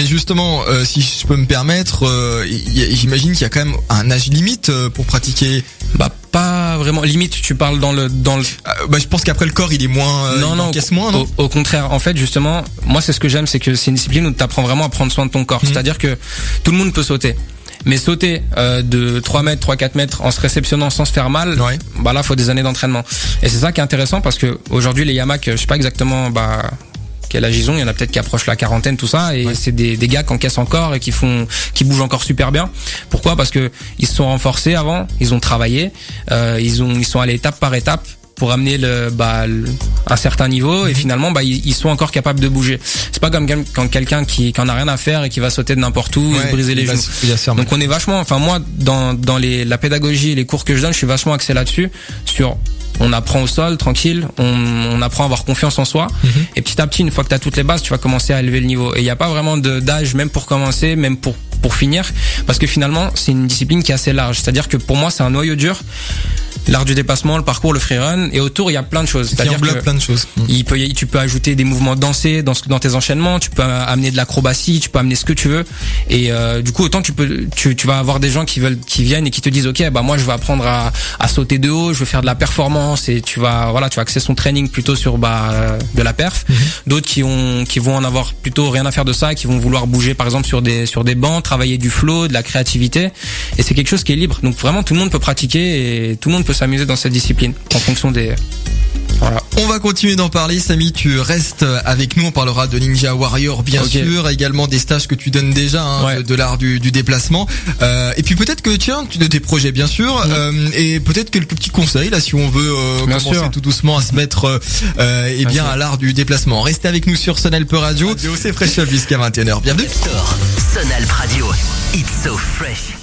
justement, si je peux me permettre, j'imagine qu'il y a quand même un âge limite pour pratiquer. Bah pas vraiment limite, tu parles dans le je pense qu'après le corps il est moins il encaisse moins, non au contraire, en fait justement, moi c'est ce que j'aime, c'est que c'est une discipline où tu apprends vraiment à prendre soin de ton corps. C'est-à-dire que tout le monde peut sauter. Mais sauter de 3 mètres, 3-4 mètres en se réceptionnant sans se faire mal, bah là faut des années d'entraînement. Et c'est ça qui est intéressant parce que aujourd'hui les Yamacs, je sais pas exactement quel âge ils ont, il y en a peut-être qui approchent la quarantaine, tout ça, et c'est des gars qui encaissent encore et qui bougent encore super bien. Pourquoi ? Parce que ils se sont renforcés avant, ils ont travaillé, ils sont allés étape par étape pour amener un certain niveau, et finalement ils sont encore capables de bouger. C'est pas comme quand quelqu'un qui en a rien à faire et qui va sauter de n'importe où et se briser les genoux. Donc on est vachement, enfin moi dans la pédagogie et les cours que je donne, je suis vachement axé là-dessus, sur on apprend au sol, tranquille, on apprend à avoir confiance en soi, et petit à petit, une fois que tu as toutes les bases, tu vas commencer à élever le niveau. Et il n'y a pas vraiment d'âge, même pour commencer, même pour finir, parce que finalement, c'est une discipline qui est assez large. C'est-à-dire que pour moi, c'est un noyau dur, l'art du dépassement, le parcours, le freerun, et autour, il y a plein de choses. C'est-à-dire que plein de choses. Tu peux ajouter des mouvements dansés dans tes enchaînements, tu peux amener de l'acrobatie, tu peux amener ce que tu veux, et du coup, autant tu vas avoir des gens qui viennent et qui te disent, ok, moi je vais apprendre à sauter de haut, je veux faire de la performance, et tu vas axer son training plutôt sur de la perf. D'autres qui vont en avoir plutôt rien à faire de ça, qui vont vouloir bouger par exemple sur des bancs, travailler du flow, de la créativité, et c'est quelque chose qui est libre. Donc vraiment tout le monde peut pratiquer et tout le monde peut s'amuser dans cette discipline en fonction des... Voilà. On va continuer d'en parler, Samy, tu restes avec nous, on parlera de Ninja Warrior bien sûr, également des stages que tu donnes déjà, de l'art du déplacement, et puis peut-être que de tes projets bien sûr, et peut-être quelques petits conseils là si on veut commencer tout doucement à se mettre à l'art du déplacement. Restez avec nous sur Sun Alp Radio, c'est Fresh Up jusqu'à 21h, bienvenue. Sun Alp Radio, it's so fresh.